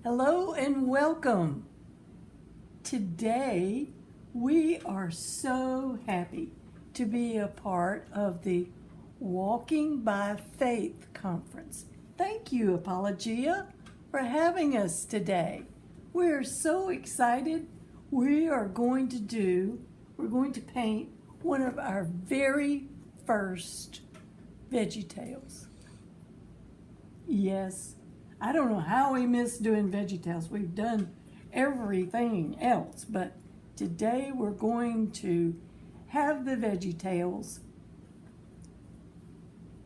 Hello and welcome. Today we are so happy to be a part of the Walking by Faith conference. Thank you, Apologia, for having us today. We're so excited. We're going to paint one of our very first Veggie Tales. Yes. I don't know how we missed doing Veggie Tales. We've done everything else, but today we're going to have the Veggie Tales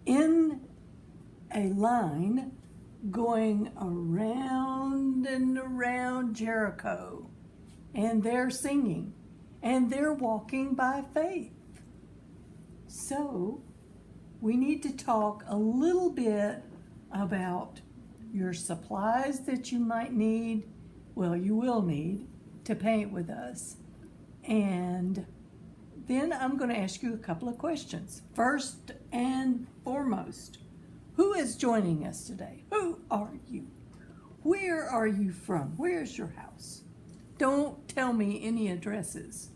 in a line going around and around Jericho. And they're singing, and they're walking by faith. So we need to talk a little bit about your supplies that you might need, you will need to paint with us. And then I'm going to ask you a couple of questions. First and foremost, who is joining us today? Who are you? Where are you from? Where's your house? Don't tell me any addresses,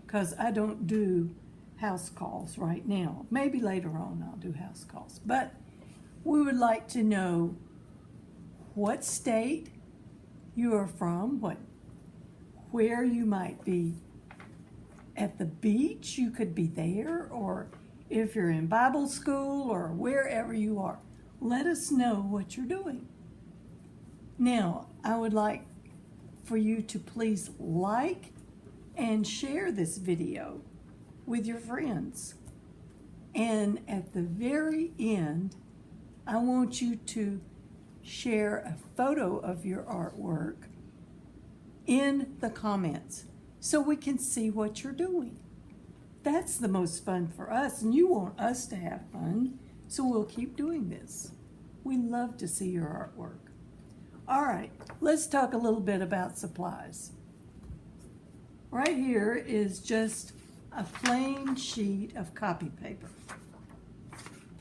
because I don't do house calls right now. Maybe later on I'll do house calls. But we would like to know what state you are from, where you might be at the beach, you could be there, or if you're in Bible school or wherever you are. Let us know what you're doing. Now, I would like for you to please like and share this video with your friends. And at the very end, I want you to share a photo of your artwork in the comments so we can see what you're doing. That's the most fun for us, and you want us to have fun, so we'll keep doing this. We love to see your artwork. All right, let's talk a little bit about supplies. Right here is just a plain sheet of copy paper.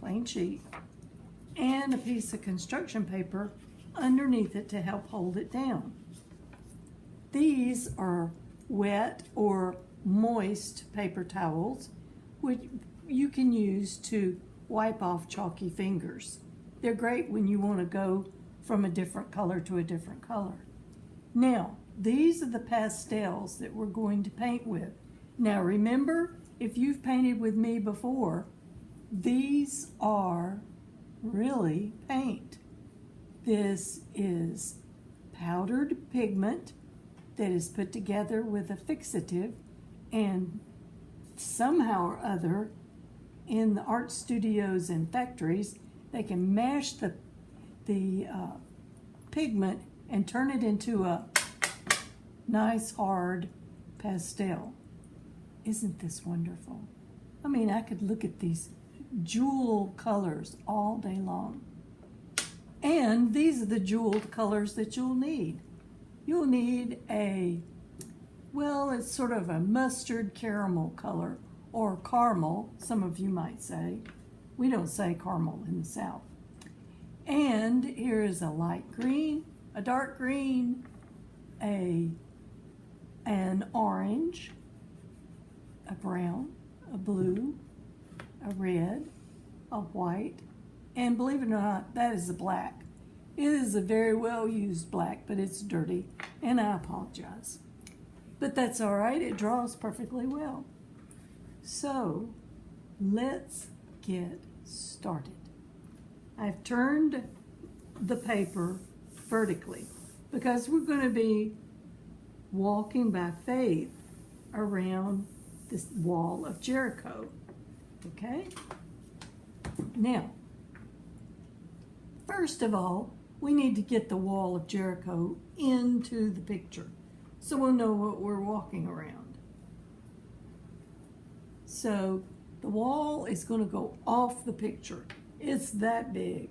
Plain sheet. And a piece of construction paper underneath it to help hold it down. These are wet or moist paper towels, which you can use to wipe off chalky fingers. They're great when you want to go from a different color to a different color. Now, these are the pastels that we're going to paint with. Now remember, if you've painted with me before, these are really paint. This is powdered pigment that is put together with a fixative, and somehow or other in the art studios and factories they can mash the pigment and turn it into a nice hard pastel. Isn't this wonderful? I mean, I could look at these jewel colors all day long. And these are the jeweled colors that you'll need. You'll need it's sort of a mustard caramel color, or caramel, some of you might say. We don't say caramel in the South. And here is a light green, a dark green, an orange, a brown, a blue, a red, a white, and believe it or not, that is a black. It is a very well used black, but it's dirty, and I apologize. But that's all right, it draws perfectly well. So, let's get started. I've turned the paper vertically because we're going to be walking by faith around this wall of Jericho. Okay? Now, first of all, we need to get the wall of Jericho into the picture so we'll know what we're walking around. So the wall is going to go off the picture. It's that big.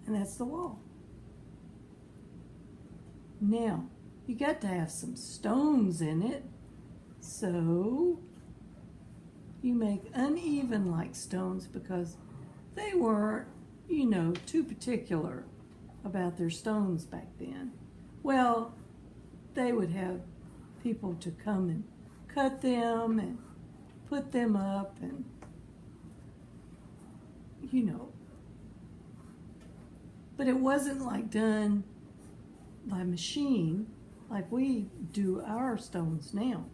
And that's the wall. Now, you got to have some stones in it, so you make uneven like stones because they weren't, you know, too particular about their stones back then. Well, they would have people to come and cut them and put them up and, you know. But it wasn't like done by machine like we do our stones now.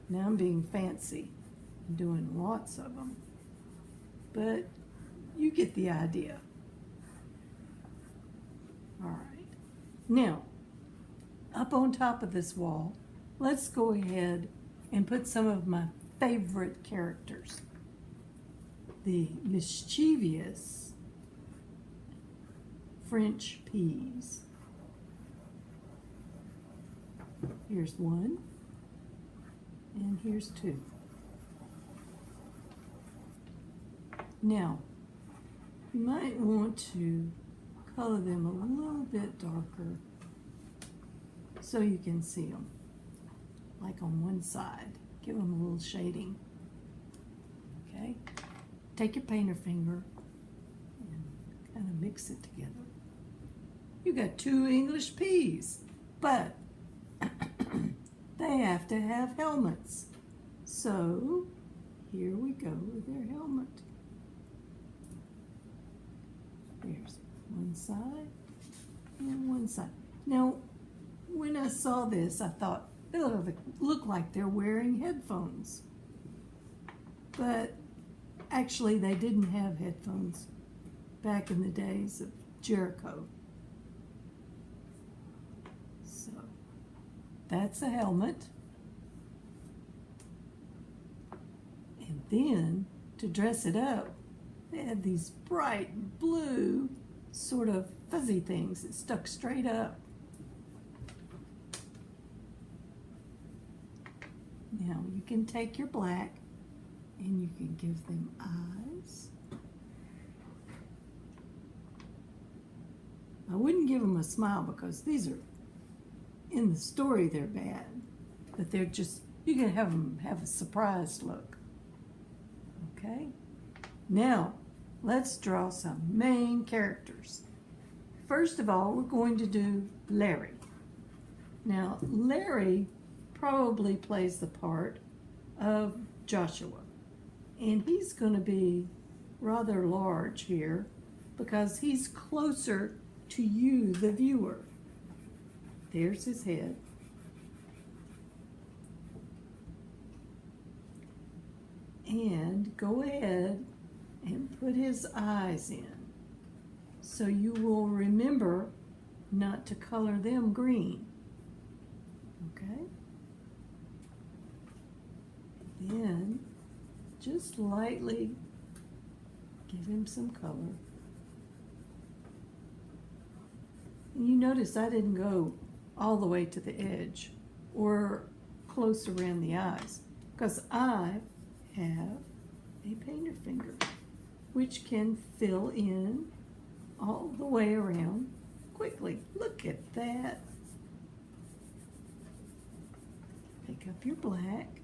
Now I'm being fancy and doing lots of them. But you get the idea. All right. Now, up on top of this wall, let's go ahead and put some of my favorite characters. The mischievous French peas. Here's one, and here's two. Now, you might want to color them a little bit darker so you can see them, like on one side. Give them a little shading. Okay? Take your painter finger and kind of mix it together. You got two English peas, but they have to have helmets. So here we go with their helmet. There's one side and one side. Now, when I saw this, I thought they look like they're wearing headphones. But actually, they didn't have headphones back in the days of Jericho. So, that's a helmet. And then, to dress it up, they had these bright blue sort of fuzzy things that stuck straight up. Now you can take your black and you can give them eyes. I wouldn't give them a smile because these are, in the story they're bad, but they're just, you can have them have a surprised look. Okay? Now, let's draw some main characters. First of all, we're going to do Larry. Now, Larry probably plays the part of Joshua. And he's going to be rather large here because he's closer to you, the viewer. There's his head. And go ahead and put his eyes in. So you will remember not to color them green. Okay? Then just lightly give him some color. And you notice I didn't go all the way to the edge or close around the eyes because I have a painter finger which can fill in all the way around quickly. Look at that. Pick up your black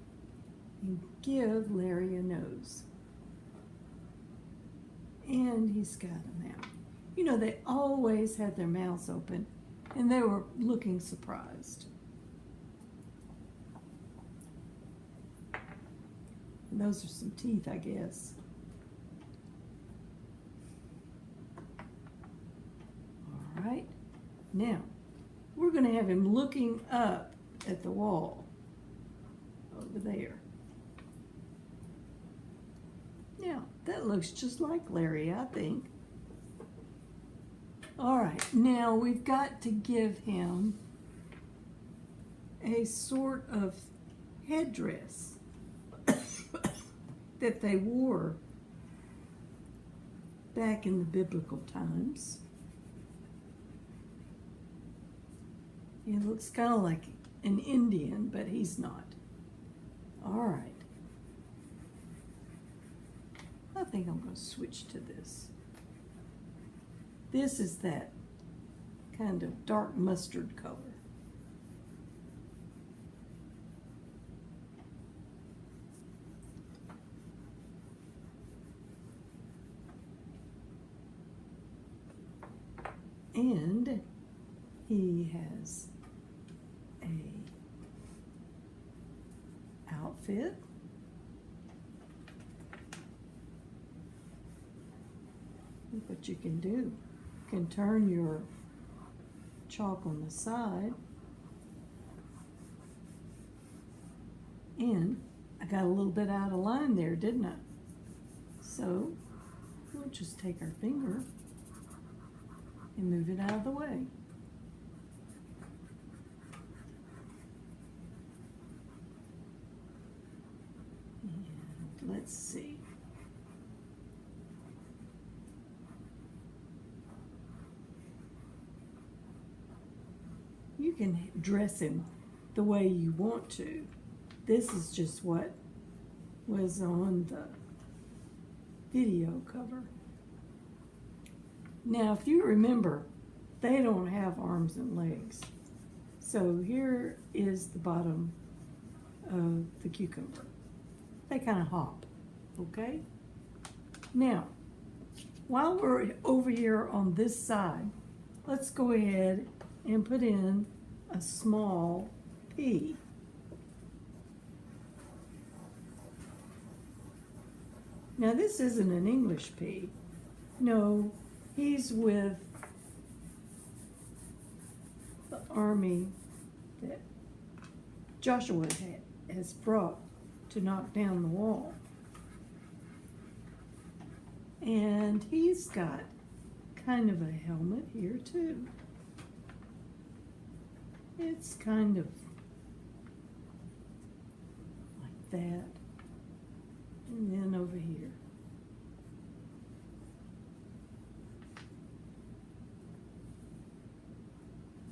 and give Larry a nose. And he's got a mouth. You know, they always had their mouths open and they were looking surprised. And those are some teeth, I guess. All right. Now, we're going to have him looking up at the wall over there. Now, that looks just like Larry, I think. All right, now we've got to give him a sort of headdress that they wore back in the biblical times. He looks kind of like an Indian, but he's not. All right. I think I'm going to switch to this. This is that kind of dark mustard color. And he has a outfit. Look what you can do. You can turn your chalk on the side. And I got a little bit out of line there, didn't I? So we'll just take our finger and move it out of the way. And let's see. You can dress him the way you want to. This is just what was on the video cover. Now, if you remember, they don't have arms and legs. So here is the bottom of the cucumber. They kind of hop, okay? Now, while we're over here on this side, let's go ahead and put in a small pea. Now, this isn't an English pea. No, he's with the army that Joshua has brought to knock down the wall. And he's got kind of a helmet here too. It's kind of like that. And then over here.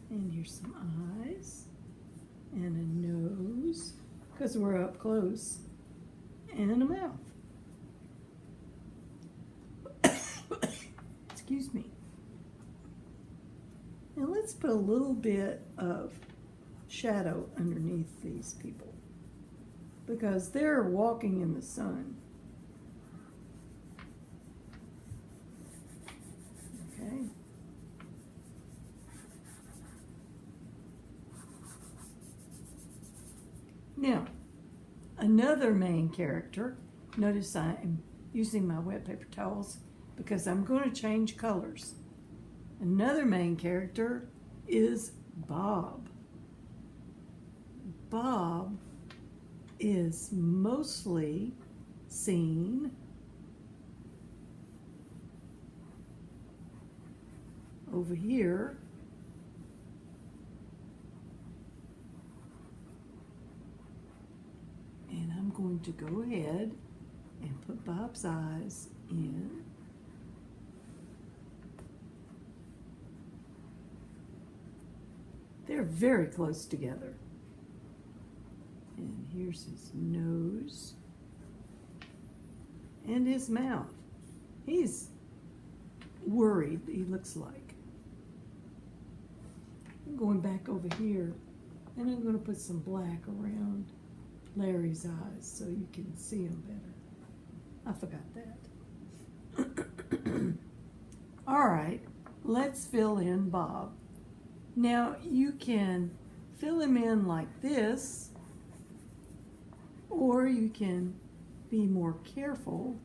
And here's some eyes and a nose, because we're up close, and a mouth. Excuse me. Now let's put a little bit of shadow underneath these people, because they're walking in the sun. Okay. Now, another main character, notice I am using my wet paper towels because I'm going to change colors. Another main character is Bob. Bob is mostly seen over here. And I'm going to go ahead and put Bob's eyes in. They're very close together. And here's his nose and his mouth. He's worried, he looks like. I'm going back over here, and I'm going to put some black around Larry's eyes so you can see him better. I forgot that. All right, let's fill in Bob. Now you can fill him in like this, or you can be more careful.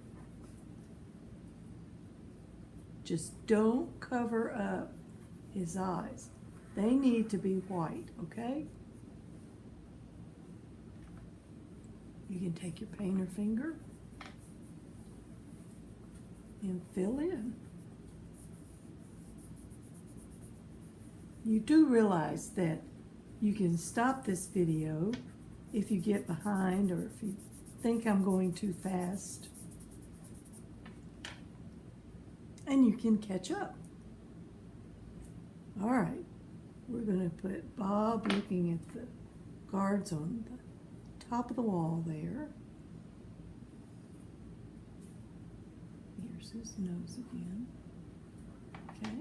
Just don't cover up his eyes. They need to be white, okay? You can take your painter finger and fill in. You do realize that you can stop this video if you get behind or if you think I'm going too fast. And you can catch up. All right, we're going to put Bob looking at the guards on the top of the wall there. Here's his nose again. Okay.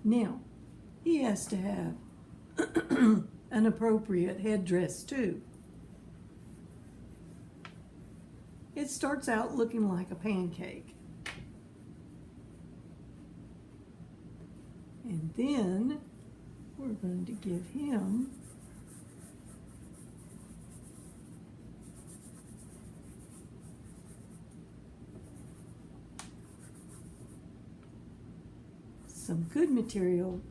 Now, he has to have an appropriate headdress too. It starts out looking like a pancake. And then we're going to give him some good material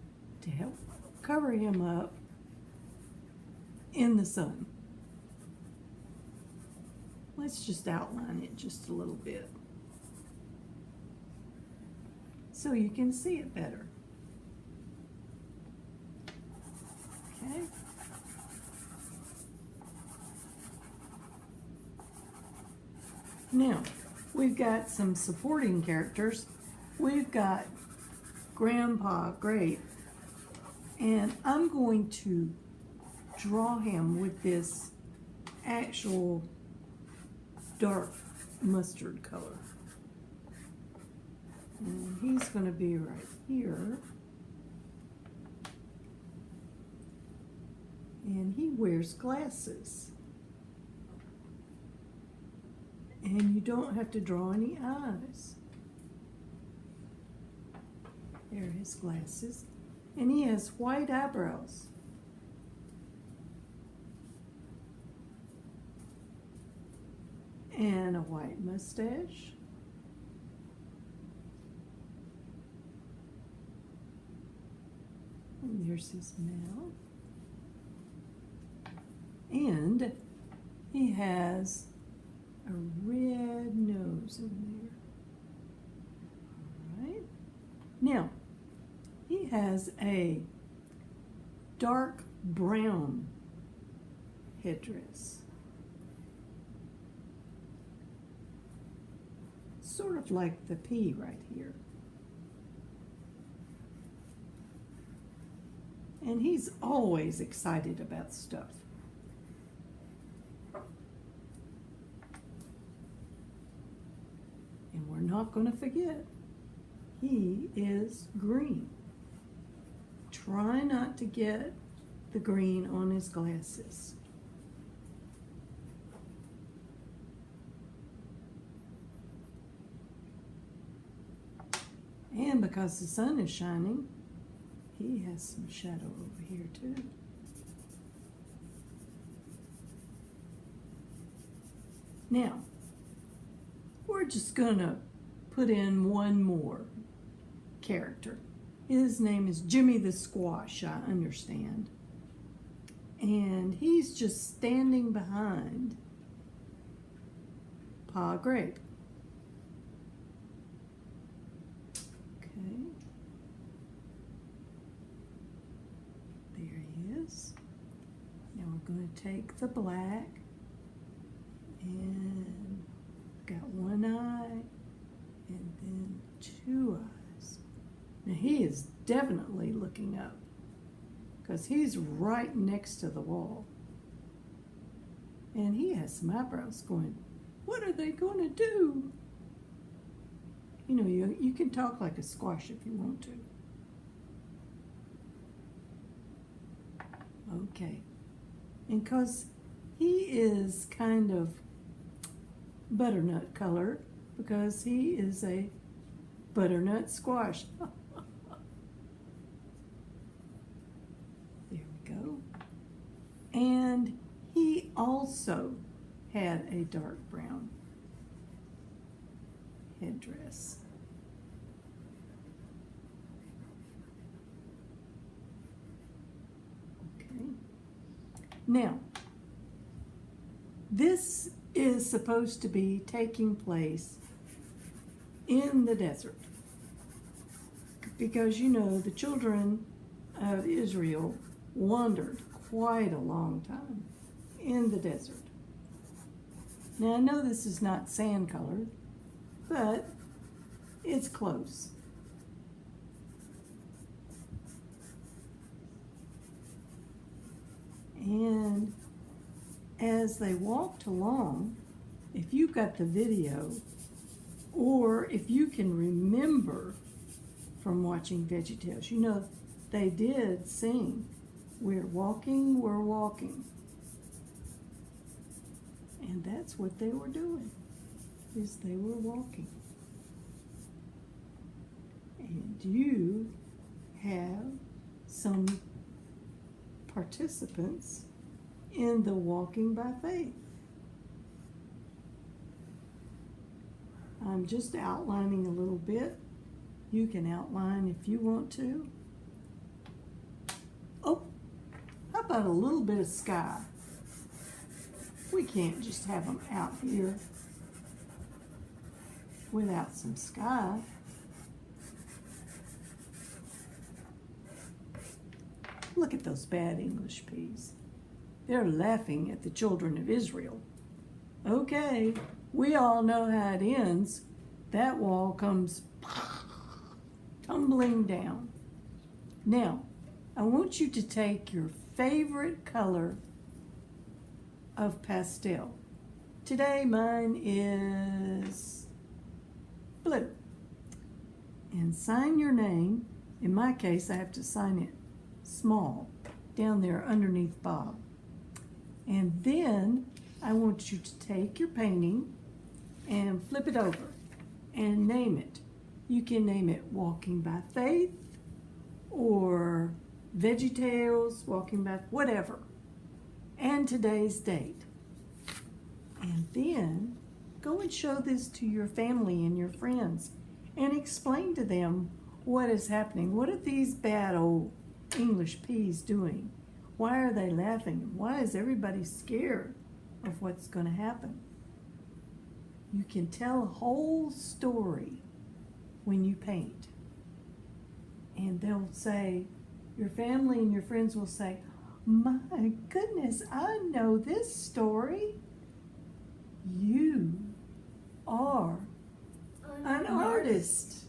to help cover him up in the sun. Let's just outline it just a little bit so you can see it better. Okay. Now, we've got some supporting characters. We've got Grandpa Grape, and I'm going to draw him with this actual dark mustard color. And he's going to be right here. And he wears glasses. And you don't have to draw any eyes. There are his glasses. And he has white eyebrows. And a white mustache. And there's his mouth. And he has a red nose in there. All right. Now, he has a dark brown headdress. Sort of like the P right here. And he's always excited about stuff. And we're not going to forget, he is green. Try not to get the green on his glasses. And because the sun is shining, he has some shadow over here too. Now, we're just gonna put in one more character. His name is Jimmy the Squash, I understand. And he's just standing behind Pa Grape. Okay. There he is. Now we're going to take the black and got one eye and then two eyes. Now he is definitely looking up because he's right next to the wall. And he has some eyebrows going, what are they going to do? You know, you can talk like a squash if you want to. Okay. And because he is kind of butternut color, because he is a butternut squash. There we go. And he also had a dark brown headdress. Okay. Now, this is supposed to be taking place in the desert. Because, you know, the children of Israel wandered quite a long time in the desert. Now, I know this is not sand colored, but it's close. And as they walked along, if you got the video, or if you can remember from watching VeggieTales, you know, they did sing, "We're walking, we're walking." And that's what they were doing, is they were walking. And you have some participants in the Walking by Faith. I'm just outlining a little bit. You can outline if you want to. Oh, how about a little bit of sky? We can't just have them out here without some sky. Look at those bad English peas. They're laughing at the children of Israel. Okay, we all know how it ends. That wall comes tumbling down. Now, I want you to take your favorite color of pastel. Today mine is blue. And sign your name. In my case, I have to sign it small down there underneath Bob. And then I want you to take your painting and flip it over and name it. You can name it Walking by Faith or Veggie Tales, Walking by, whatever. And today's date. And then go and show this to your family and your friends and explain to them what is happening. What are these bad old English peas doing? Why are they laughing? Why is everybody scared of what's going to happen? You can tell a whole story when you paint. And they'll say, your family and your friends will say, my goodness, I know this story. You are an artist.